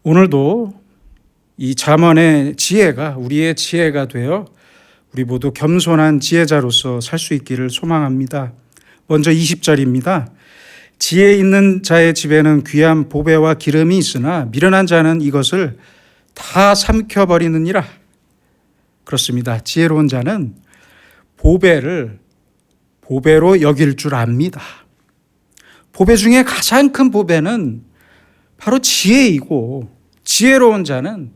오늘도 이 잠언의 지혜가 우리의 지혜가 되어 우리 모두 겸손한 지혜자로서 살 수 있기를 소망합니다. 먼저 20절입니다. 지혜 있는 자의 집에는 귀한 보배와 기름이 있으나 미련한 자는 이것을 다 삼켜버리느니라. 그렇습니다. 지혜로운 자는 보배를 보배로 여길 줄 압니다. 보배 중에 가장 큰 보배는 바로 지혜이고, 지혜로운 자는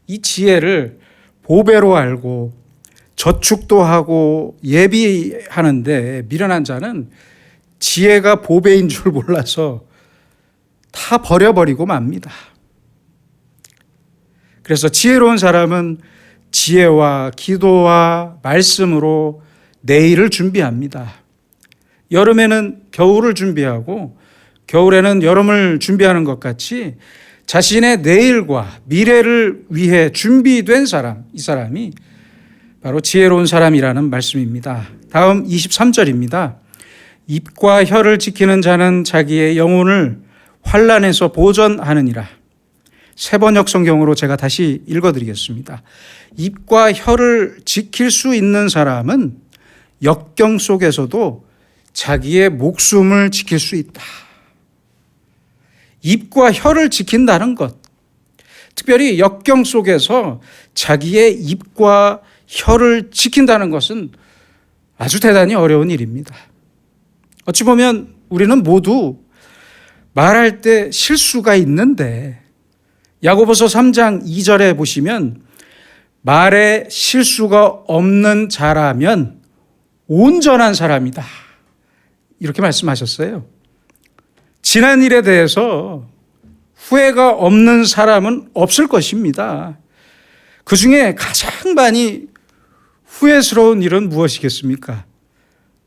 이 지혜를 보배로 알고 저축도 하고 예비하는데, 미련한 자는 지혜가 보배인 줄 몰라서 다 버려버리고 맙니다. 그래서 지혜로운 사람은 지혜와 기도와 말씀으로 내일을 준비합니다. 여름에는 겨울을 준비하고 겨울에는 여름을 준비하는 것 같이 자신의 내일과 미래를 위해 준비된 사람, 이 사람이 바로 지혜로운 사람이라는 말씀입니다. 다음 23절입니다. 입과 혀를 지키는 자는 자기의 영혼을 환난에서 보전하느니라. 세번역 성경으로 제가 다시 읽어드리겠습니다. 입과 혀를 지킬 수 있는 사람은 역경 속에서도 자기의 목숨을 지킬 수 있다. 입과 혀를 지킨다는 것, 특별히 역경 속에서 자기의 입과 혀를 지킨다는 것은 아주 대단히 어려운 일입니다. 어찌 보면 우리는 모두 말할 때 실수가 있는데, 야고보서 3장 2절에 보시면 말에 실수가 없는 자라면 온전한 사람이다, 이렇게 말씀하셨어요. 지난 일에 대해서 후회가 없는 사람은 없을 것입니다. 그 중에 가장 많이 후회스러운 일은 무엇이겠습니까?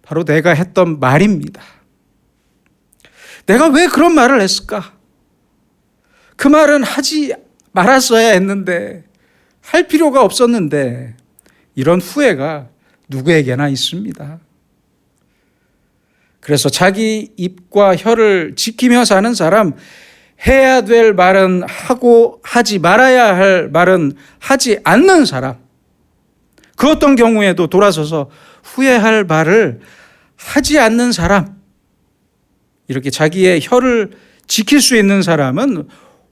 바로 내가 했던 말입니다. 내가 왜 그런 말을 했을까? 그 말은 하지 말았어야 했는데, 할 필요가 없었는데, 이런 후회가 누구에게나 있습니다. 그래서 자기 입과 혀를 지키며 사는 사람, 해야 될 말은 하고 하지 말아야 할 말은 하지 않는 사람, 그 어떤 경우에도 돌아서서 후회할 말을 하지 않는 사람, 이렇게 자기의 혀를 지킬 수 있는 사람은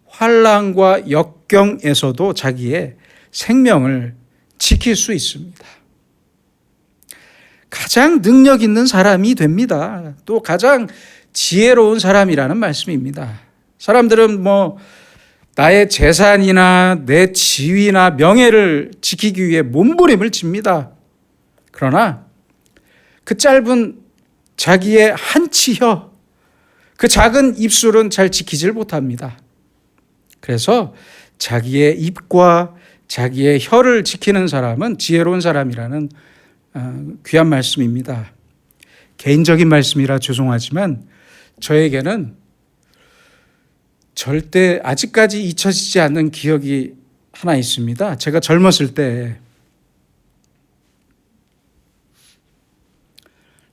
환난과 역경에서도 자기의 생명을 지킬 수 있습니다. 가장 능력 있는 사람이 됩니다. 또 가장 지혜로운 사람이라는 말씀입니다. 사람들은 나의 재산이나 내 지위나 명예를 지키기 위해 몸부림을 칩니다. 그러나 그 짧은 자기의 한치 혀, 그 작은 입술은 잘 지키질 못합니다. 그래서 자기의 입과 자기의 혀를 지키는 사람은 지혜로운 사람이라는 귀한 말씀입니다. 개인적인 말씀이라 죄송하지만 저에게는 절대 아직까지 잊혀지지 않는 기억이 하나 있습니다. 제가 젊었을 때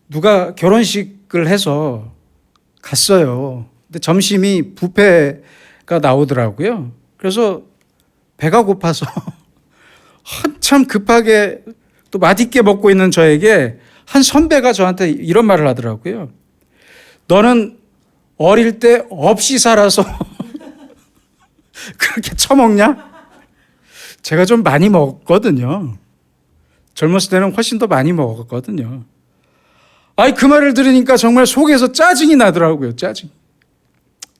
누가 결혼식을 해서 갔어요. 근데 점심이 뷔페가 나오더라고요. 그래서 배가 고파서 한참 급하게 또 맛있게 먹고 있는 저에게 한 선배가 저한테 이런 말을 하더라고요. 너는 어릴 때 없이 살아서 그렇게 처먹냐? 제가 좀 많이 먹었거든요. 젊었을 때는 훨씬 더 많이 먹었거든요. 그 말을 들으니까 정말 속에서 짜증이 나더라고요. 짜증.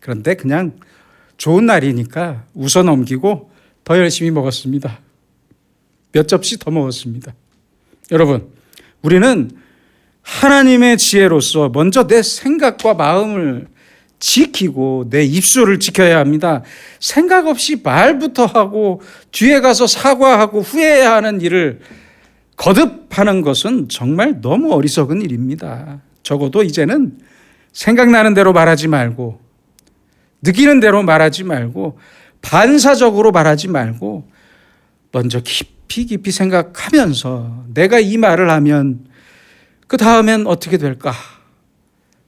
그런데 그냥 좋은 날이니까 웃어 넘기고 더 열심히 먹었습니다. 몇 접시 더 먹었습니다. 여러분, 우리는 하나님의 지혜로서 먼저 내 생각과 마음을 지키고 내 입술을 지켜야 합니다. 생각 없이 말부터 하고 뒤에 가서 사과하고 후회해야 하는 일을 거듭하는 것은 정말 너무 어리석은 일입니다. 적어도 이제는 생각나는 대로 말하지 말고, 느끼는 대로 말하지 말고, 반사적으로 말하지 말고, 먼저 깊이 생각하면서 내가 이 말을 하면 그 다음엔 어떻게 될까?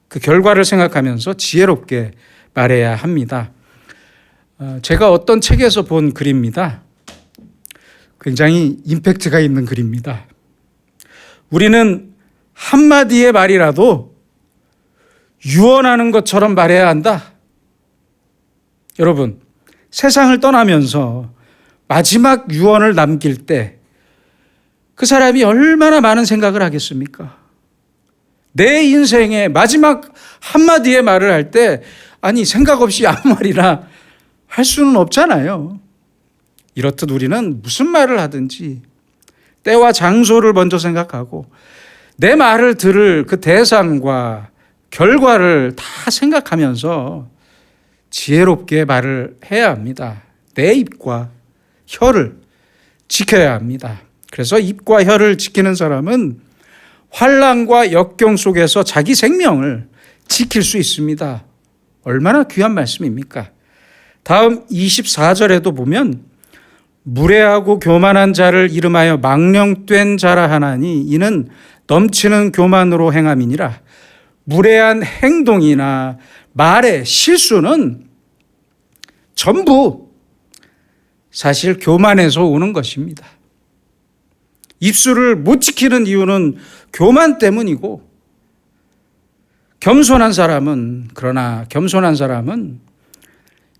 그 결과를 생각하면서 지혜롭게 말해야 합니다. 제가 어떤 책에서 본 글입니다. 굉장히 임팩트가 있는 글입니다. 우리는 한마디의 말이라도 유언하는 것처럼 말해야 한다. 여러분, 세상을 떠나면서 마지막 유언을 남길 때 그 사람이 얼마나 많은 생각을 하겠습니까? 내 인생의 마지막 한마디의 말을 할 때 아니 생각 없이 아무 말이나 할 수는 없잖아요. 이렇듯 우리는 무슨 말을 하든지 때와 장소를 먼저 생각하고 내 말을 들을 그 대상과 결과를 다 생각하면서 지혜롭게 말을 해야 합니다. 내 입과 혀를 지켜야 합니다. 그래서 입과 혀를 지키는 사람은 환난과 역경 속에서 자기 생명을 지킬 수 있습니다. 얼마나 귀한 말씀입니까? 다음 24절에도 보면 무례하고 교만한 자를 이름하여 망령된 자라 하나니 이는 넘치는 교만으로 행함이니라. 무례한 행동이나 말의 실수는 전부 사실 교만에서 오는 것입니다. 입술을 못 지키는 이유는 교만 때문이고 그러나 겸손한 사람은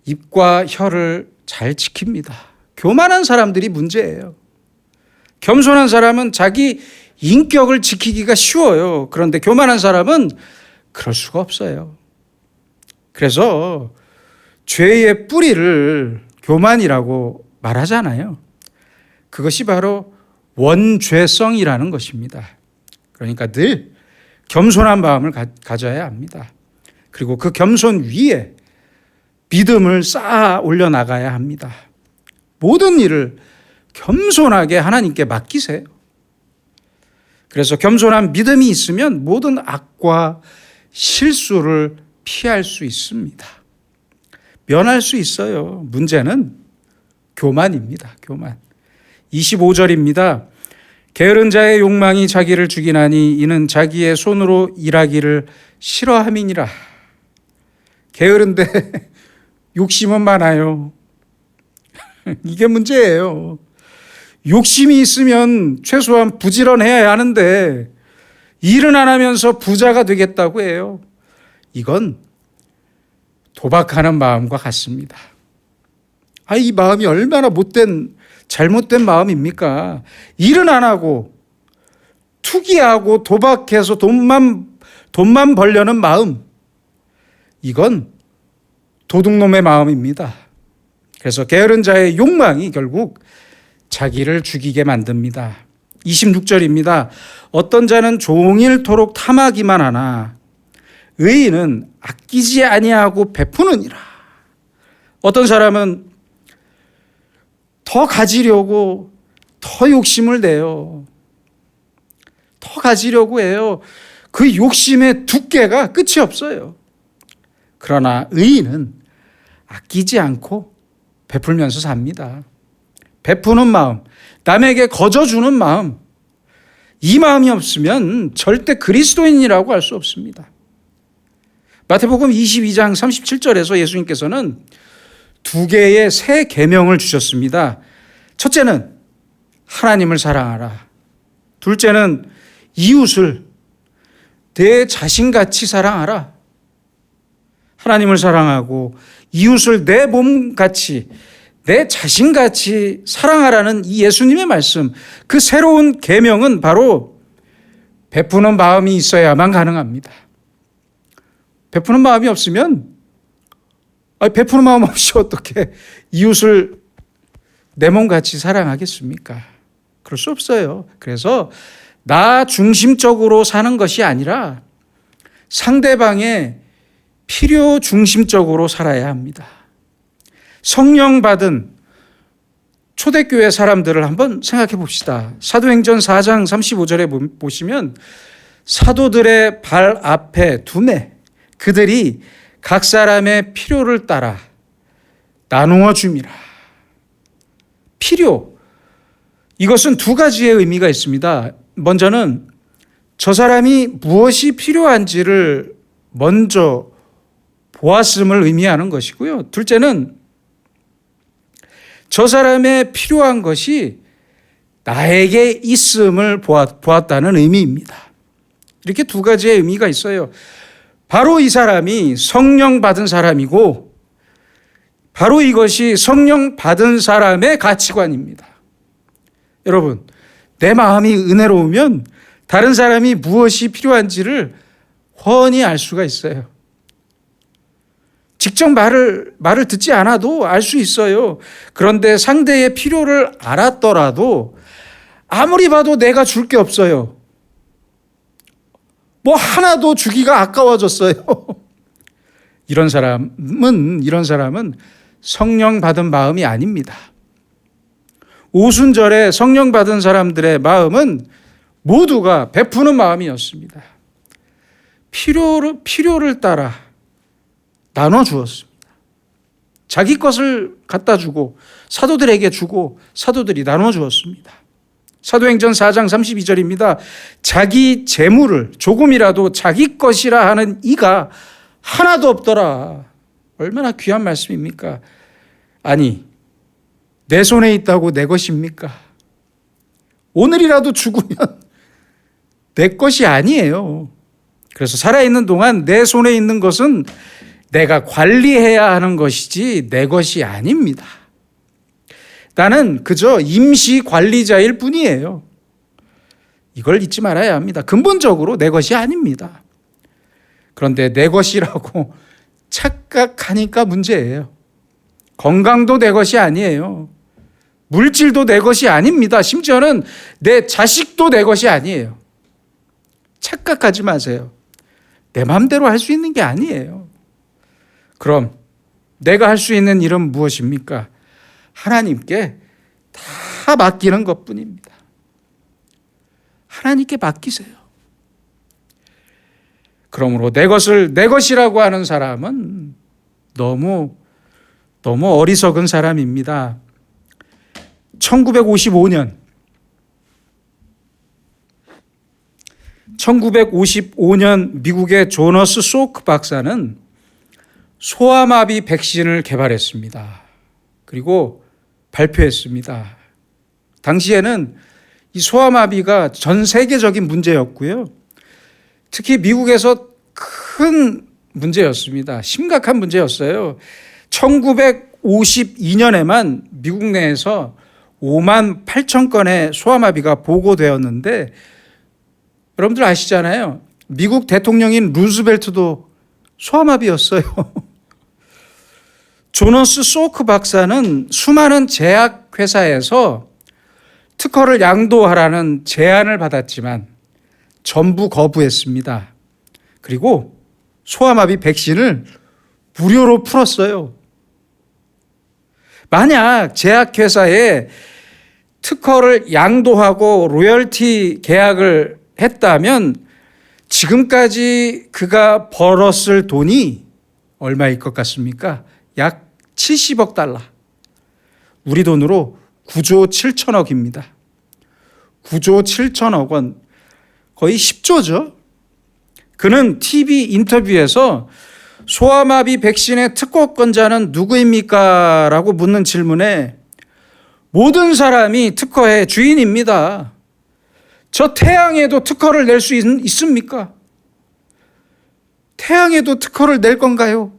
입과 혀를 잘 지킵니다. 교만한 사람들이 문제예요. 겸손한 사람은 자기 인격을 지키기가 쉬워요. 그런데 교만한 사람은 그럴 수가 없어요. 그래서 죄의 뿌리를 교만이라고 말하잖아요. 그것이 바로 원죄성이라는 것입니다. 그러니까 늘 겸손한 마음을 가져야 합니다. 그리고 그 겸손 위에 믿음을 쌓아 올려나가야 합니다. 모든 일을 겸손하게 하나님께 맡기세요. 그래서 겸손한 믿음이 있으면 모든 악과 실수를 피할 수 있습니다. 면할 수 있어요. 문제는 교만입니다. 교만. 25절입니다. 게으른 자의 욕망이 자기를 죽이나니 이는 자기의 손으로 일하기를 싫어함이니라. 게으른데 욕심은 많아요. 이게 문제예요. 욕심이 있으면 최소한 부지런해야 하는데 일은 안 하면서 부자가 되겠다고 해요. 이건 도박하는 마음과 같습니다. 이 마음이 얼마나 잘못된 마음입니까? 일은 안 하고 투기하고 도박해서 돈만 벌려는 마음. 이건 도둑놈의 마음입니다. 그래서 게으른 자의 욕망이 결국 자기를 죽이게 만듭니다. 26절입니다. 어떤 자는 종일토록 탐하기만 하나 의인은 아끼지 아니하고 베푸느니라. 어떤 사람은 더 가지려고 더 욕심을 내요. 더 가지려고 해요. 그 욕심의 두께가 끝이 없어요. 그러나 의인은 아끼지 않고 베풀면서 삽니다. 베푸는 마음, 남에게 거저주는 마음, 이 마음이 없으면 절대 그리스도인이라고 할 수 없습니다. 마태복음 22장 37절에서 예수님께서는 두 개의 새 계명을 주셨습니다. 첫째는 하나님을 사랑하라. 둘째는 이웃을 내 자신같이 사랑하라. 하나님을 사랑하고 이웃을 내 몸같이 내 자신같이 사랑하라는 이 예수님의 말씀, 그 새로운 계명은 바로 베푸는 마음이 있어야만 가능합니다. 베푸는 마음이 없으면 베푸는 마음 없이 어떻게 이웃을 내 몸같이 사랑하겠습니까? 그럴 수 없어요. 그래서 나 중심적으로 사는 것이 아니라 상대방의 필요 중심적으로 살아야 합니다. 성령 받은 초대교회 사람들을 한번 생각해 봅시다. 사도행전 4장 35절에 보시면 사도들의 발 앞에 두매 그들이 각 사람의 필요를 따라 나누어 줌이라. 필요. 이것은 두 가지의 의미가 있습니다. 먼저는 저 사람이 무엇이 필요한지를 먼저 보았음을 의미하는 것이고요. 둘째는 저 사람의 필요한 것이 나에게 있음을 보았다는 의미입니다. 이렇게 두 가지의 의미가 있어요. 바로 이 사람이 성령 받은 사람이고 바로 이것이 성령 받은 사람의 가치관입니다. 여러분, 내 마음이 은혜로우면 다른 사람이 무엇이 필요한지를 훤히 알 수가 있어요. 직접 말을 듣지 않아도 알 수 있어요. 그런데 상대의 필요를 알았더라도 아무리 봐도 내가 줄 게 없어요. 뭐 하나도 주기가 아까워졌어요. 이런 사람은 성령 받은 마음이 아닙니다. 오순절에 성령 받은 사람들의 마음은 모두가 베푸는 마음이었습니다. 필요를 따라 나눠주었습니다. 자기 것을 갖다 주고 사도들에게 주고 사도들이 나눠주었습니다. 사도행전 4장 32절입니다. 자기 재물을 조금이라도 자기 것이라 하는 이가 하나도 없더라. 얼마나 귀한 말씀입니까? 아니, 내 손에 있다고 내 것입니까? 오늘이라도 죽으면 내 것이 아니에요. 그래서 살아있는 동안 내 손에 있는 것은 내가 관리해야 하는 것이지 내 것이 아닙니다. 나는 그저 임시 관리자일 뿐이에요. 이걸 잊지 말아야 합니다. 근본적으로 내 것이 아닙니다. 그런데 내 것이라고 착각하니까 문제예요. 건강도 내 것이 아니에요. 물질도 내 것이 아닙니다. 심지어는 내 자식도 내 것이 아니에요. 착각하지 마세요. 내 마음대로 할 수 있는 게 아니에요. 그럼 내가 할 수 있는 일은 무엇입니까? 하나님께 다 맡기는 것뿐입니다. 하나님께 맡기세요. 그러므로 내 것을 내 것이라고 하는 사람은 너무 어리석은 사람입니다. 1955년 미국의 조너스 소크 박사는 소아마비 백신을 개발했습니다. 그리고 발표했습니다. 당시에는 이 소아마비가 전 세계적인 문제였고요. 특히 미국에서 큰 문제였습니다. 심각한 문제였어요. 1952년에만 미국 내에서 5만 8천 건의 소아마비가 보고되었는데 여러분들 아시잖아요. 미국 대통령인 루즈벨트도 소아마비였어요. 조너스 소크 박사는 수많은 제약회사에서 특허를 양도하라는 제안을 받았지만 전부 거부했습니다. 그리고 소아마비 백신을 무료로 풀었어요. 만약 제약회사에 특허를 양도하고 로열티 계약을 했다면 지금까지 그가 벌었을 돈이 얼마일 것 같습니까? 약 70억 달러. 우리 돈으로 9조 7천억입니다. 9조 7천억 원. 거의 10조죠. 그는 TV 인터뷰에서 소아마비 백신의 특허권자는 누구입니까? 라고 묻는 질문에 모든 사람이 특허의 주인입니다. 저 태양에도 특허를 낼 수 있습니까? 태양에도 특허를 낼 건가요?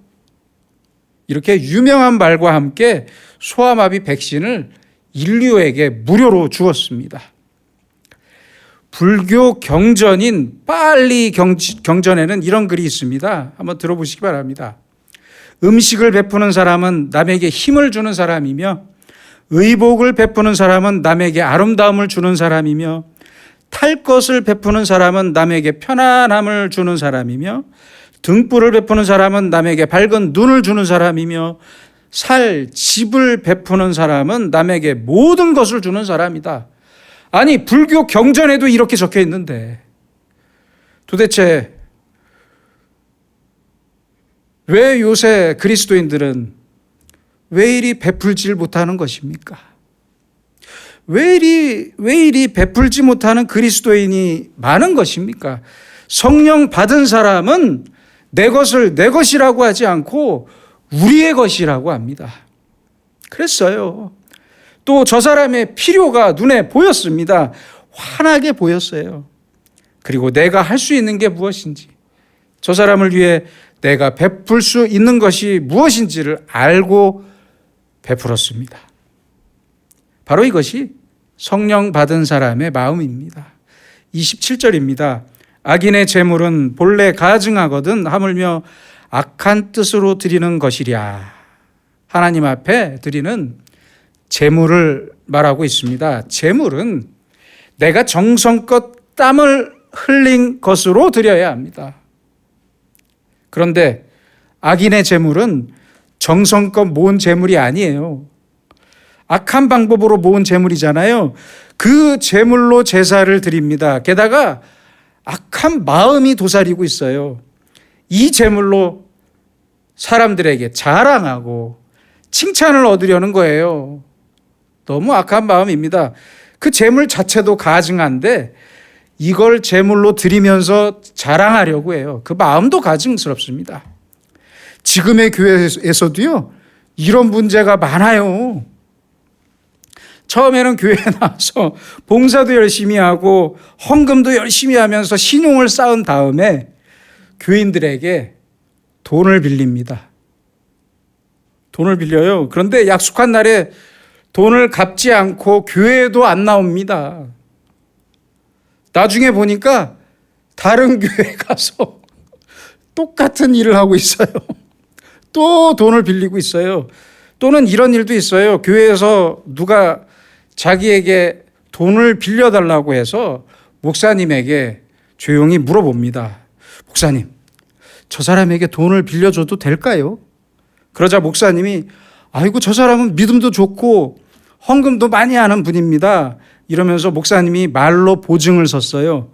이렇게 유명한 말과 함께 소아마비 백신을 인류에게 무료로 주었습니다. 불교 경전인 빨리 경전에는 이런 글이 있습니다. 한번 들어보시기 바랍니다. 음식을 베푸는 사람은 남에게 힘을 주는 사람이며 의복을 베푸는 사람은 남에게 아름다움을 주는 사람이며 탈 것을 베푸는 사람은 남에게 편안함을 주는 사람이며 등불을 베푸는 사람은 남에게 밝은 눈을 주는 사람이며 집을 베푸는 사람은 남에게 모든 것을 주는 사람이다. 아니, 불교 경전에도 이렇게 적혀 있는데 도대체 왜 요새 그리스도인들은 왜 이리 베풀질 못하는 것입니까? 왜 이리 베풀지 못하는 그리스도인이 많은 것입니까? 성령 받은 사람은 내 것을 내 것이라고 하지 않고 우리의 것이라고 합니다. 그랬어요. 또 저 사람의 필요가 눈에 보였습니다. 환하게 보였어요. 그리고 내가 할 수 있는 게 무엇인지, 저 사람을 위해 내가 베풀 수 있는 것이 무엇인지를 알고 베풀었습니다. 바로 이것이 성령 받은 사람의 마음입니다. 27절입니다. 악인의 재물은 본래 가증하거든 하물며 악한 뜻으로 드리는 것이랴. 하나님 앞에 드리는 재물을 말하고 있습니다. 재물은 내가 정성껏 땀을 흘린 것으로 드려야 합니다. 그런데 악인의 재물은 정성껏 모은 재물이 아니에요. 악한 방법으로 모은 재물이잖아요. 그 재물로 제사를 드립니다. 게다가 악한 마음이 도사리고 있어요. 이 재물로 사람들에게 자랑하고 칭찬을 얻으려는 거예요. 너무 악한 마음입니다. 그 재물 자체도 가증한데 이걸 재물로 드리면서 자랑하려고 해요. 그 마음도 가증스럽습니다. 지금의 교회에서도요, 이런 문제가 많아요. 처음에는 교회에 나와서 봉사도 열심히 하고 헌금도 열심히 하면서 신용을 쌓은 다음에 교인들에게 돈을 빌립니다. 돈을 빌려요. 그런데 약속한 날에 돈을 갚지 않고 교회에도 안 나옵니다. 나중에 보니까 다른 교회에 가서 똑같은 일을 하고 있어요. 또 돈을 빌리고 있어요. 또는 이런 일도 있어요. 교회에서 누가 자기에게 돈을 빌려달라고 해서 목사님에게 조용히 물어봅니다. 목사님, 저 사람에게 돈을 빌려줘도 될까요? 그러자 목사님이 아이고 저 사람은 믿음도 좋고 헌금도 많이 하는 분입니다. 이러면서 목사님이 말로 보증을 섰어요.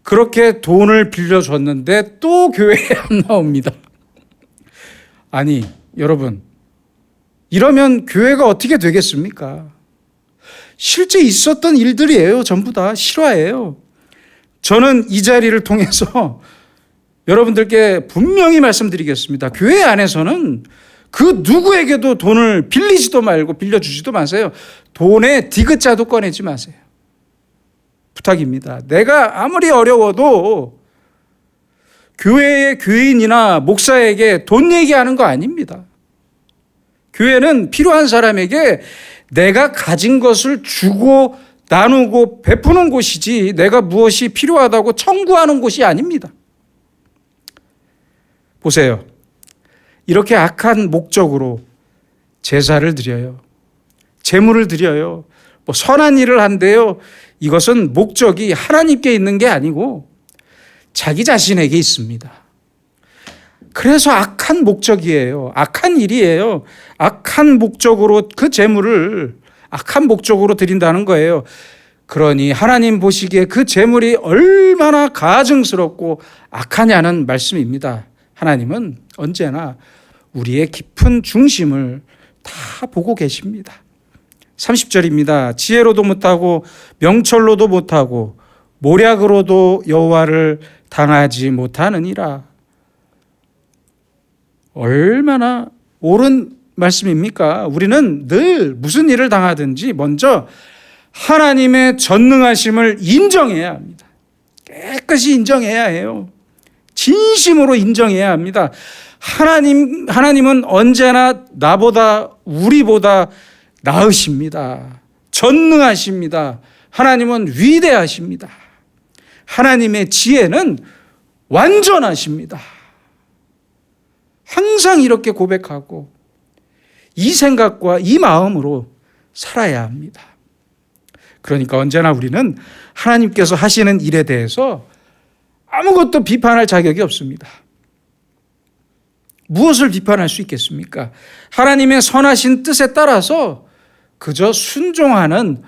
그렇게 돈을 빌려줬는데 또 교회에 안 나옵니다. 아니 여러분, 이러면 교회가 어떻게 되겠습니까? 실제 있었던 일들이에요. 전부 다 실화예요. 저는 이 자리를 통해서 여러분들께 분명히 말씀드리겠습니다. 교회 안에서는 그 누구에게도 돈을 빌리지도 말고 빌려주지도 마세요. 돈의 디귿자도 꺼내지 마세요. 부탁입니다. 내가 아무리 어려워도 교회의 교인이나 목사에게 돈 얘기하는 거 아닙니다. 교회는 필요한 사람에게 내가 가진 것을 주고 나누고 베푸는 곳이지 내가 무엇이 필요하다고 청구하는 곳이 아닙니다. 보세요. 이렇게 악한 목적으로 제사를 드려요. 제물을 드려요. 뭐 선한 일을 한대요. 이것은 목적이 하나님께 있는 게 아니고 자기 자신에게 있습니다. 그래서 악한 목적이에요. 악한 일이에요. 악한 목적으로 그 제물을 악한 목적으로 드린다는 거예요. 그러니 하나님 보시기에 그 제물이 얼마나 가증스럽고 악하냐는 말씀입니다. 하나님은 언제나 우리의 깊은 중심을 다 보고 계십니다. 30절입니다. 지혜로도 못하고 명철로도 못하고 모략으로도 여호와를 당하지 못하느니라. 얼마나 옳은 말씀입니까? 우리는 늘 무슨 일을 당하든지 먼저 하나님의 전능하심을 인정해야 합니다. 깨끗이 인정해야 해요. 진심으로 인정해야 합니다. 하나님은 언제나 나보다 우리보다 나으십니다. 전능하십니다. 하나님은 위대하십니다. 하나님의 지혜는 완전하십니다. 항상 이렇게 고백하고 이 생각과 이 마음으로 살아야 합니다. 그러니까 언제나 우리는 하나님께서 하시는 일에 대해서 아무것도 비판할 자격이 없습니다. 무엇을 비판할 수 있겠습니까? 하나님의 선하신 뜻에 따라서 그저 순종하는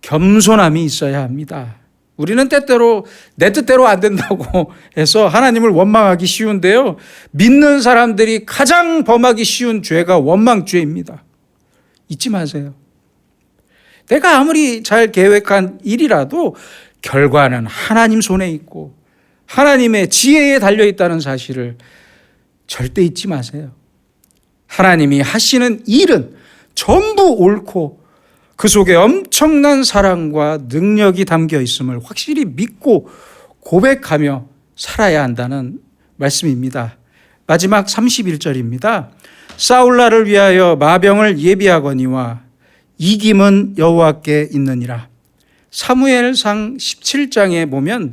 겸손함이 있어야 합니다. 우리는 때때로 내 뜻대로 안 된다고 해서 하나님을 원망하기 쉬운데요. 믿는 사람들이 가장 범하기 쉬운 죄가 원망죄입니다. 잊지 마세요. 내가 아무리 잘 계획한 일이라도 결과는 하나님 손에 있고 하나님의 지혜에 달려있다는 사실을 절대 잊지 마세요. 하나님이 하시는 일은 전부 옳고 그 속에 엄청난 사랑과 능력이 담겨 있음을 확실히 믿고 고백하며 살아야 한다는 말씀입니다. 마지막 31절입니다. 싸울날을 위하여 마병을 예비하거니와 이김은 여호와께 있느니라. 사무엘상 17장에 보면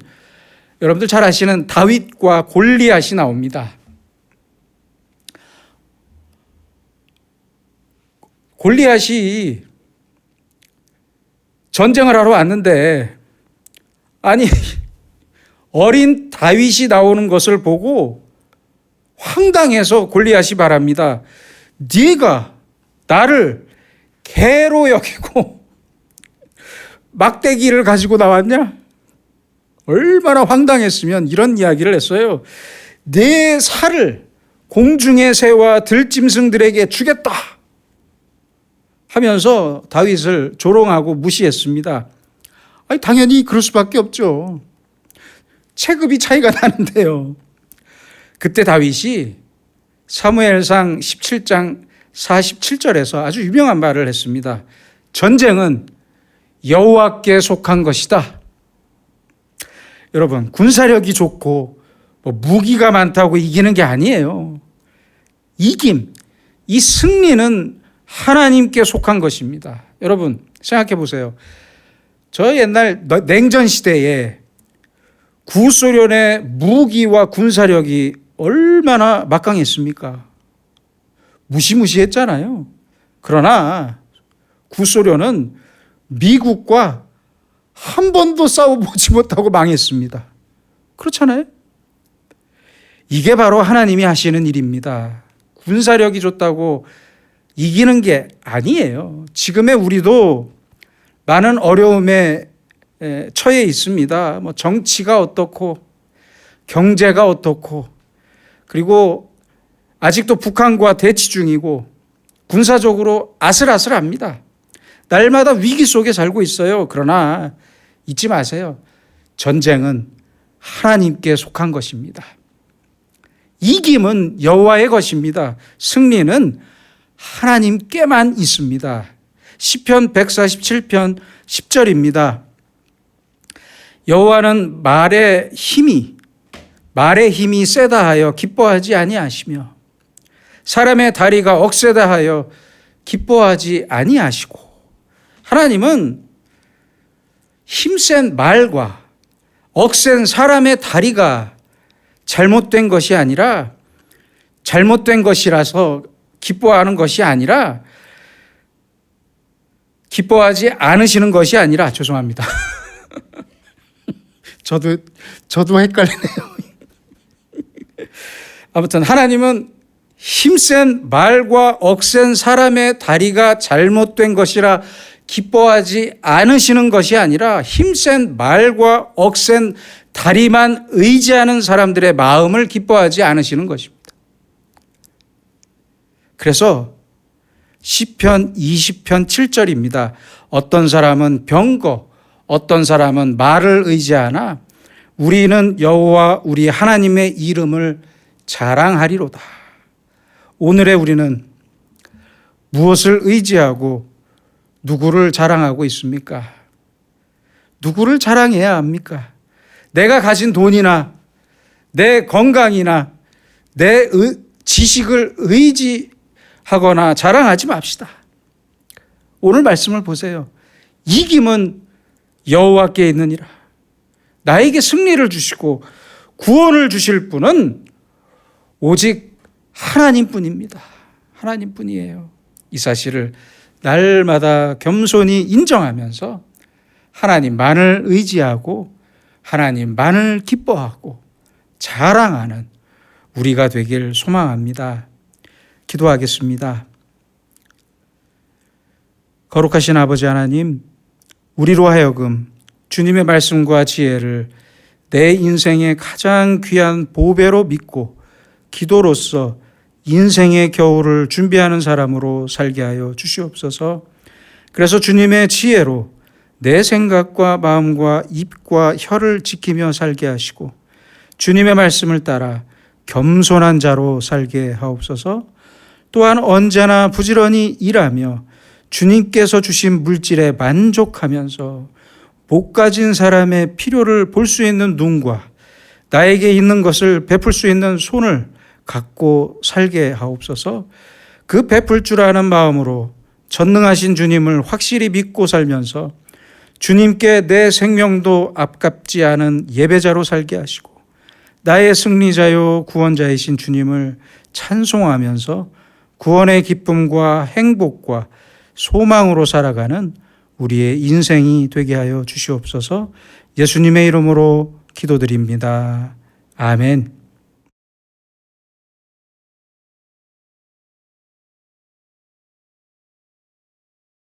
여러분들 잘 아시는 다윗과 골리앗이 나옵니다. 골리앗이 전쟁을 하러 왔는데 아니 어린 다윗이 나오는 것을 보고 황당해서 골리앗이 말합니다. 네가 나를 개로 여기고 막대기를 가지고 나왔냐? 얼마나 황당했으면 이런 이야기를 했어요. 내 살을 공중의 새와 들짐승들에게 주겠다 하면서 다윗을 조롱하고 무시했습니다. 아니, 당연히 그럴 수밖에 없죠. 체급이 차이가 나는데요. 그때 다윗이 사무엘상 17장 47절에서 아주 유명한 말을 했습니다. 전쟁은 여호와께 속한 것이다. 여러분, 군사력이 좋고 무기가 많다고 이기는 게 아니에요. 이 승리는 하나님께 속한 것입니다. 여러분, 생각해 보세요. 저 옛날 냉전 시대에 구소련의 무기와 군사력이 얼마나 막강했습니까? 무시무시했잖아요. 그러나 구소련은 미국과 한 번도 싸워보지 못하고 망했습니다. 그렇잖아요? 이게 바로 하나님이 하시는 일입니다. 군사력이 좋다고 이기는 게 아니에요. 지금의 우리도 많은 어려움에 처해 있습니다. 정치가 어떻고 경제가 어떻고 그리고 아직도 북한과 대치 중이고 군사적으로 아슬아슬합니다. 날마다 위기 속에 살고 있어요. 그러나 잊지 마세요. 전쟁은 하나님께 속한 것입니다. 이김은 여호와의 것입니다. 승리는 하나님께만 있습니다. 시편 147편 10절입니다. 여호와는 말의 힘이 세다 하여 기뻐하지 아니하시며 사람의 다리가 억세다 하여 기뻐하지 아니하시고. 하나님은 힘센 말과 억센 사람의 다리가 잘못된 것이 아니라 잘못된 것이라서 기뻐하는 것이 아니라 기뻐하지 않으시는 것이 아니라 죄송합니다. 저도 헷갈리네요. 아무튼 하나님은 힘센 말과 억센 사람의 다리가 잘못된 것이라 기뻐하지 않으시는 것이 아니라 힘센 말과 억센 다리만 의지하는 사람들의 마음을 기뻐하지 않으시는 것입니다. 그래서 시편 20편 7절입니다. 어떤 사람은 병거, 어떤 사람은 말을 의지하나 우리는 여호와 우리 하나님의 이름을 자랑하리로다. 오늘의 우리는 무엇을 의지하고 누구를 자랑하고 있습니까? 누구를 자랑해야 합니까? 내가 가진 돈이나 내 건강이나 내 지식을 의지하거나 자랑하지 맙시다. 오늘 말씀을 보세요. 이김은 여호와께 있느니라. 나에게 승리를 주시고 구원을 주실 분은 오직 하나님뿐입니다. 하나님뿐이에요. 이 사실을 날마다 겸손히 인정하면서 하나님만을 의지하고 하나님만을 기뻐하고 자랑하는 우리가 되길 소망합니다. 기도하겠습니다. 거룩하신 아버지 하나님, 우리로 하여금 주님의 말씀과 지혜를 내 인생의 가장 귀한 보배로 믿고 기도로서 인생의 겨울을 준비하는 사람으로 살게 하여 주시옵소서. 그래서 주님의 지혜로 내 생각과 마음과 입과 혀를 지키며 살게 하시고 주님의 말씀을 따라 겸손한 자로 살게 하옵소서. 또한 언제나 부지런히 일하며 주님께서 주신 물질에 만족하면서 못 가진 사람의 필요를 볼 수 있는 눈과 나에게 있는 것을 베풀 수 있는 손을 갖고 살게 하옵소서. 그 베풀 줄 아는 마음으로 전능하신 주님을 확실히 믿고 살면서 주님께 내 생명도 아깝지 않은 예배자로 살게 하시고 나의 승리자요 구원자이신 주님을 찬송하면서 구원의 기쁨과 행복과 소망으로 살아가는 우리의 인생이 되게 하여 주시옵소서. 예수님의 이름으로 기도드립니다. 아멘.